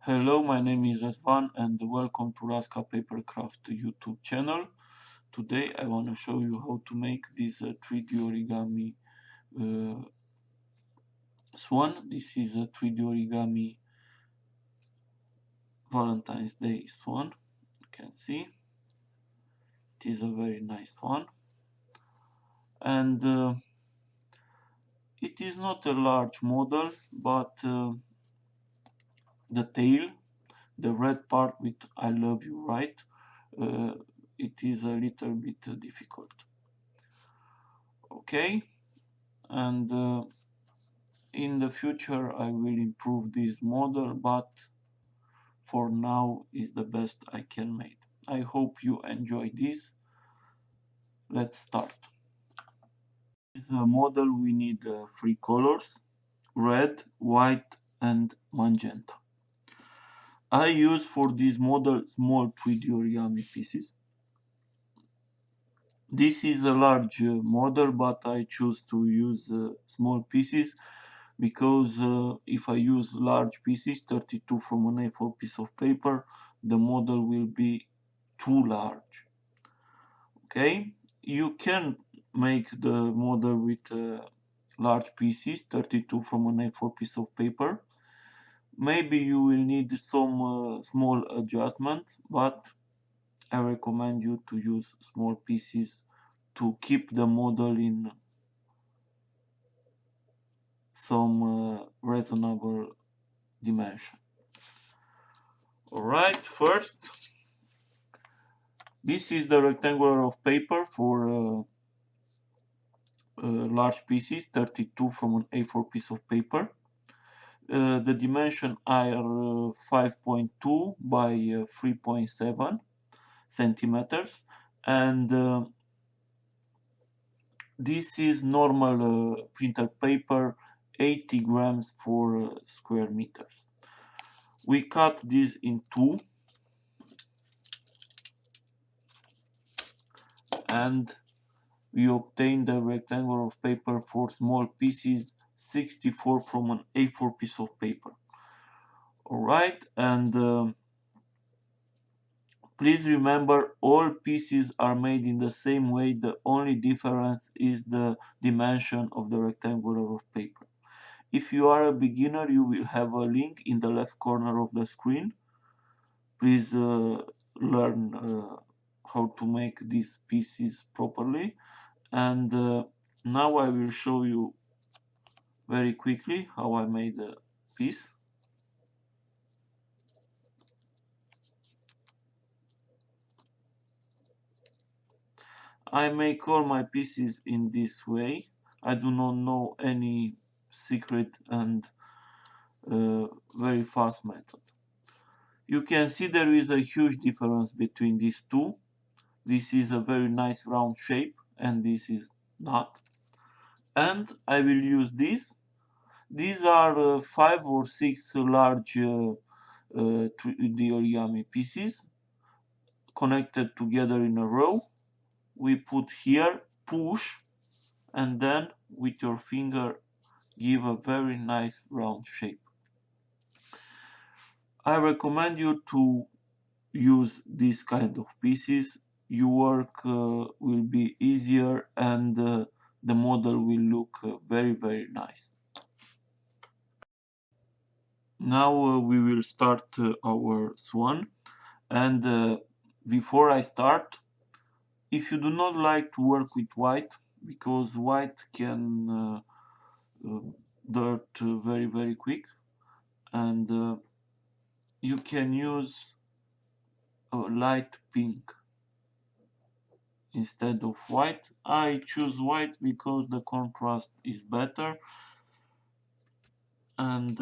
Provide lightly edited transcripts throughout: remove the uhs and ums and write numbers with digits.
Hello, my name is Razvan and welcome to Razcapapercraft YouTube channel. Today I want to show you how to make this 3D origami uh, swan. This is a 3D origami Valentine's Day swan. You can see it is a very nice one, and it is not a large model, but the tail, the red part with "I love you," right? Uh, it is a little bit difficult. Okay, and in the future I will improve this model, but for now is the best I can make. I hope you enjoy this. Let's start. This model we need three colors: red, white and magenta. I use for this model small 3D origami pieces. This is a large model, but I choose to use small pieces because if I use large pieces, 32 from an A4 piece of paper, the model will be too large. Okay, you can make the model with large pieces, 32 from an A4 piece of paper. Maybe you will need some small adjustments, but I recommend you to use small pieces to keep the model in some reasonable dimension. Alright, first, this is the rectangular of paper for large pieces, 32 from an A4 piece of paper. The dimension are 5.2 by 3.7 centimeters, and this is normal printer paper, 80 grams for square meters. We cut this in two, and we obtain the rectangle of paper for small pieces, 64 from an A4 piece of paper. Alright, and please remember all pieces are made in the same way, the only difference is the dimension of the rectangular of paper. If you are a beginner, you will have a link in the left corner of the screen. Please learn how to make these pieces properly, and now I will show you very quickly how I made a piece. I make all my pieces in this way. I do not know any secret and very fast method. You can see there is a huge difference between these two. This is a very nice round shape and this is not. And I will use this. These are 5 or 6 large 3D origami pieces connected together in a row. We put here, push, and then with your finger give a very nice round shape. I recommend you to use this kind of pieces. Your work will be easier and the model will look very nice. Now we will start our swan, and before I start, if you do not like to work with white, because white can dirt very quick, and you can use a light pink instead of white. I choose white because the contrast is better, and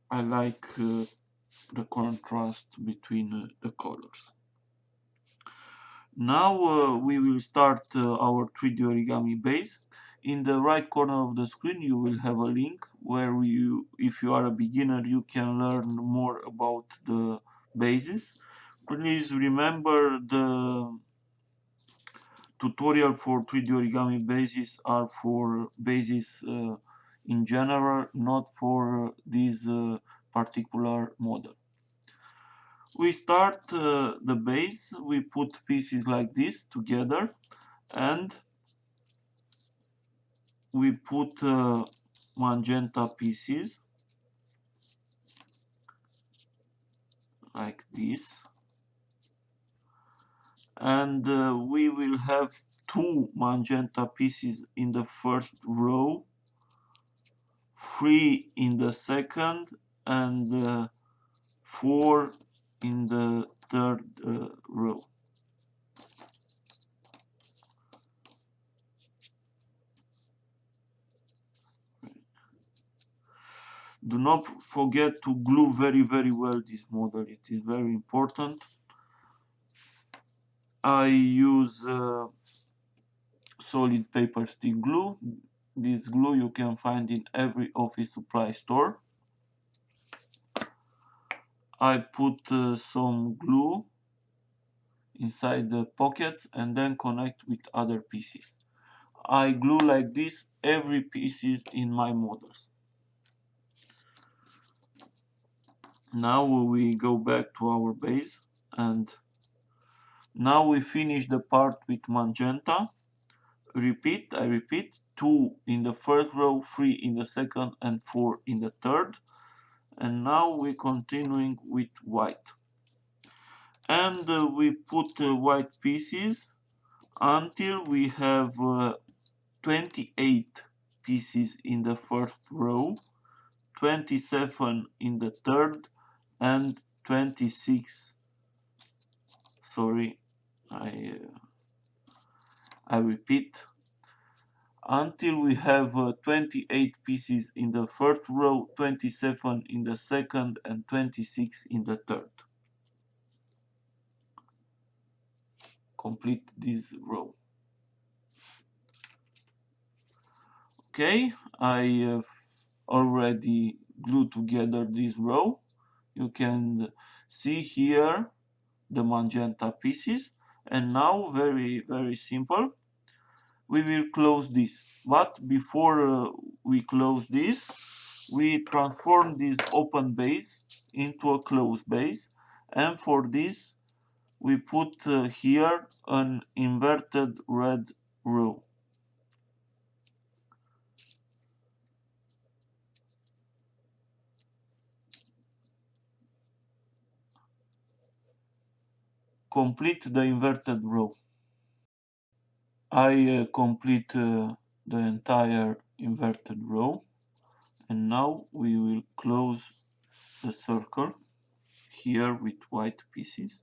I like the contrast between the colors. Now we will start our 3D origami base. In the right corner of the screen you will have a link where if you are a beginner, you can learn more about the bases. Please remember the tutorial for 3D origami bases are for bases in general, not for this particular model. We start the base, we put pieces like this together, and we put magenta pieces like this, and we will have 2 magenta pieces in the first row, 3 in the second, and 4 in the third row. Do not forget to glue very well this model, it is very important. I use solid paper stick glue. This glue you can find in every office supply store. I put some glue inside the pockets and then connect with other pieces. I glue like this every pieces in my models. Now we go back to our base, and now we finish the part with magenta. I repeat, 2 in the first row, 3 in the second, and 4 in the third. And now we're continuing with white. And we put white pieces until we have 28 pieces in the first row, 27 in the third, and 26, sorry, I repeat, until we have 28 pieces in the first row, 27 in the second, and 26 in the third. Complete this row. Okay, I have already glued together this row. You can see here the magenta pieces, and now very simple, we will close this. But before we close this, we transform this open base into a closed base, and for this we put here an inverted red row. Complete the inverted row. I complete the entire inverted row, and now we will close the circle here with white pieces.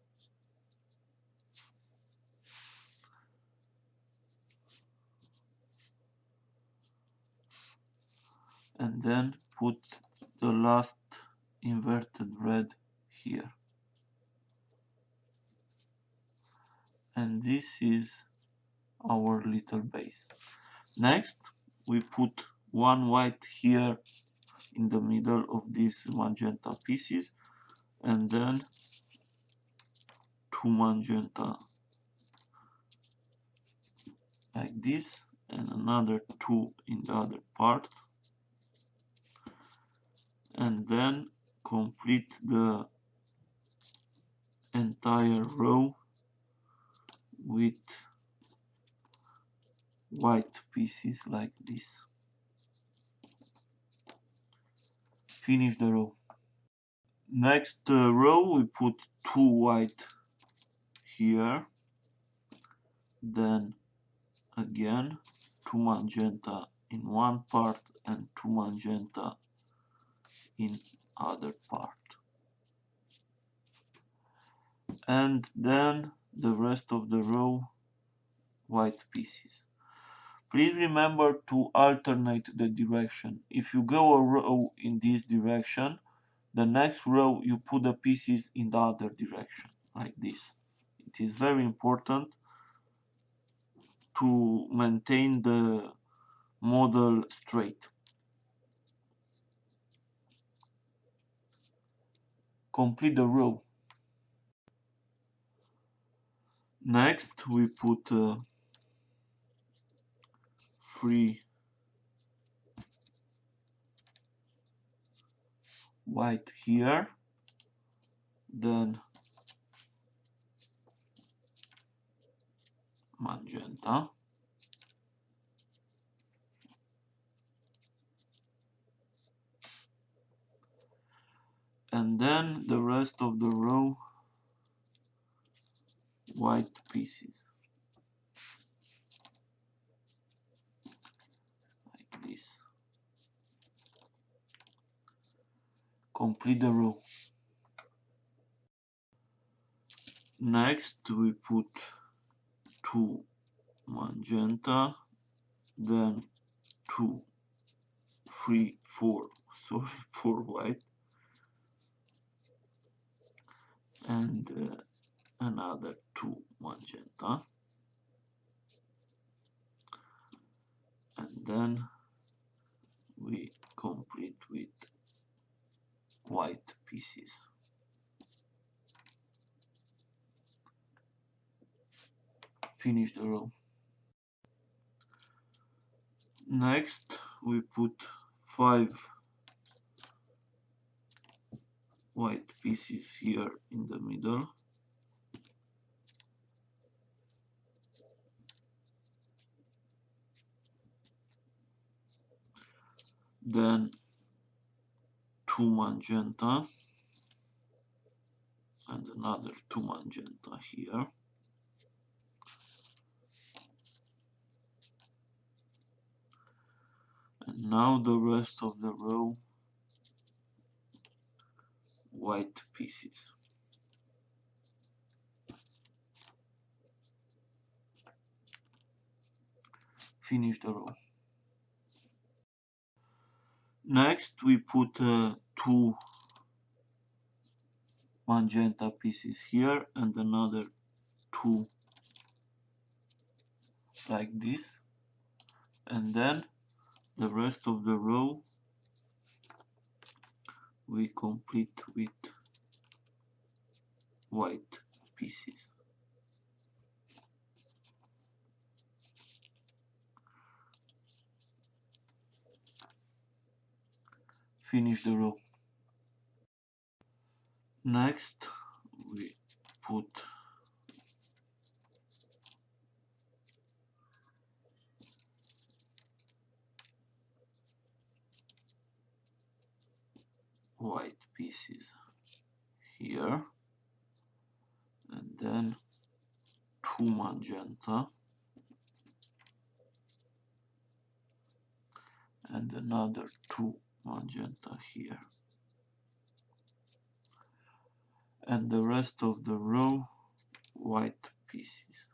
And then put the last inverted red here. And this is our little base. Next, we put one white here in the middle of these magenta pieces, and then 2 magenta like this, and another 2 in the other part, and then complete the entire row with white pieces like this. Finish the row. Next row we put 2 white here, then again 2 magenta in one part and 2 magenta in other part, and then the rest of the row white pieces. Please remember to alternate the direction. If you go a row in this direction, the next row you put the pieces in the other direction, like this. It is very important to maintain the model straight. Complete the row. Next we put 3 white here, then magenta, and then the rest of the row white pieces, like this. Complete the row. Next we put 2 magenta, then 2, 3, 4, sorry, 4 white, and another 2 magenta, and then we complete with white pieces. Finish the row. Next we put 5 white pieces here in the middle, then 2 magenta and another 2 magenta here, and now the rest of the row white pieces. Finish the row. Next we put 2 magenta pieces here and another 2 like this, and then the rest of the row we complete with white pieces. Finish the row. Next we put white pieces here, and then 2 magenta and another 2 magenta here, and the rest of the row white pieces.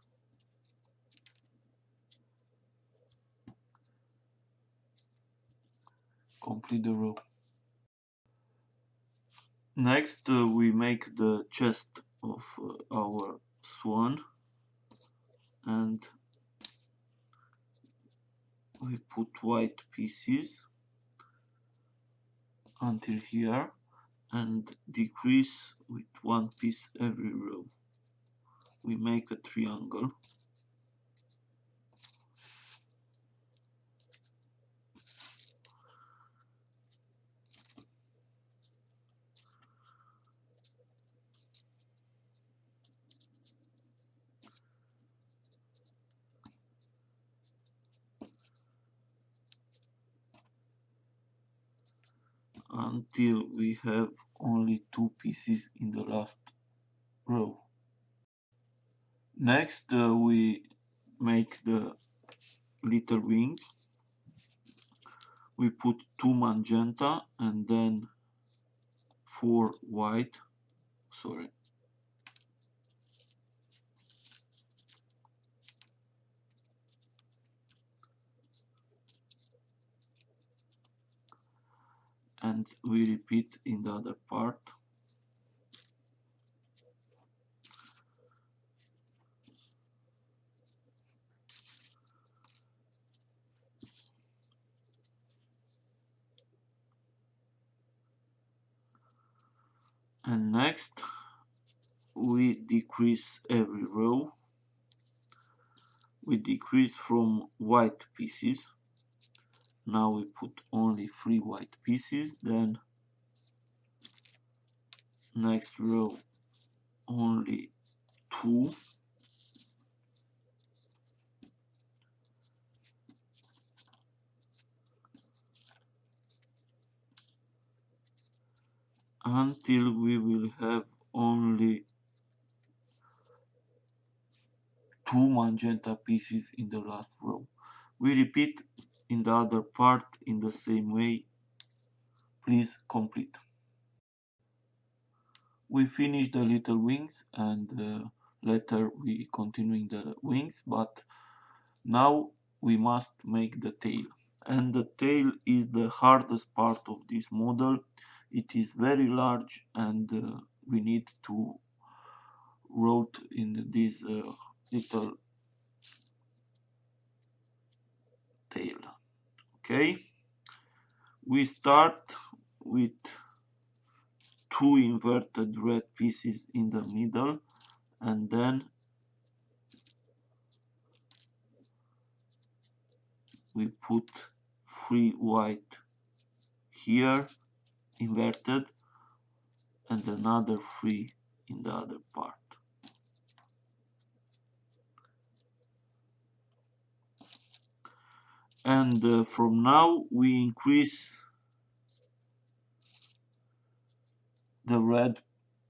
Complete the row. Next we make the chest of our swan, and we put white pieces until here and decrease with 1 piece every row. We make a triangle. Until we have only 2 pieces in the last row. Next we make the little wings. We put 2 magenta and then 4 white, sorry, and we repeat in the other part. And next we decrease every row. We decrease from white pieces. Now we put only 3 white pieces, then Next row only 2. Until we will have only 2 magenta pieces in the last row. We repeat in the other part in the same way. Please complete. We finish the little wings and later we continuing the wings, but now we must make the tail. And the tail is the hardest part of this model. It is very large and we need to wrote in this little tail. Okay, we start with 2 inverted red pieces in the middle and then we put 3 white here inverted and another 3 in the other part. And from now we increase the red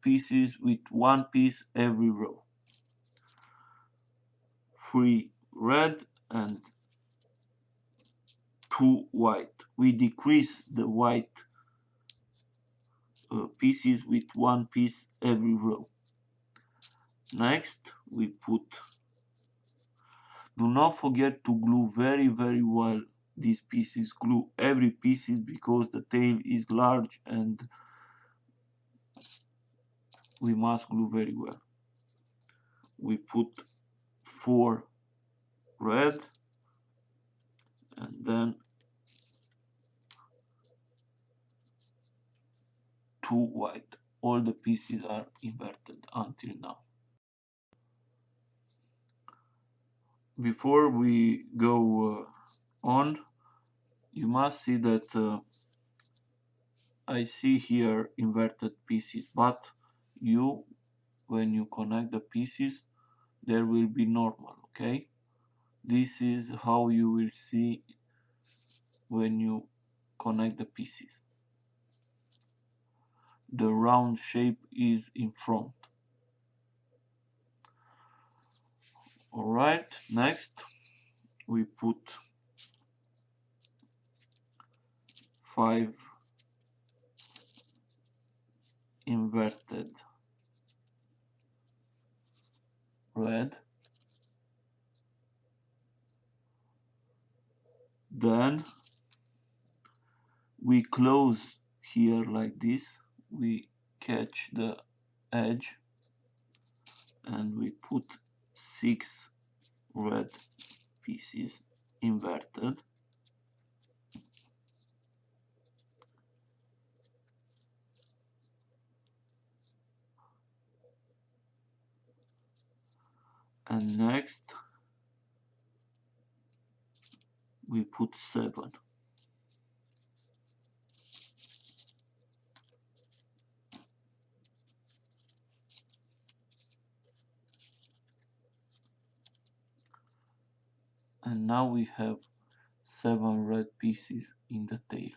pieces with 1 piece every row. 3 red and 2 white. We decrease the white pieces with 1 piece every row. Next we put, do not forget to glue very well these pieces, glue every pieces because the tail is large and we must glue very well. We put 4 red and then 2 white. All the pieces are inverted until now. Before we go on, you must see that I see here inverted pieces, but when you connect the pieces, there will be normal, okay? This is how you will see when you connect the pieces. The round shape is in front. Alright, next we put 5 inverted red. Then we close here like this. We catch the edge and we put 6 red pieces inverted. And next we put 7. And now we have 7 red pieces in the tail.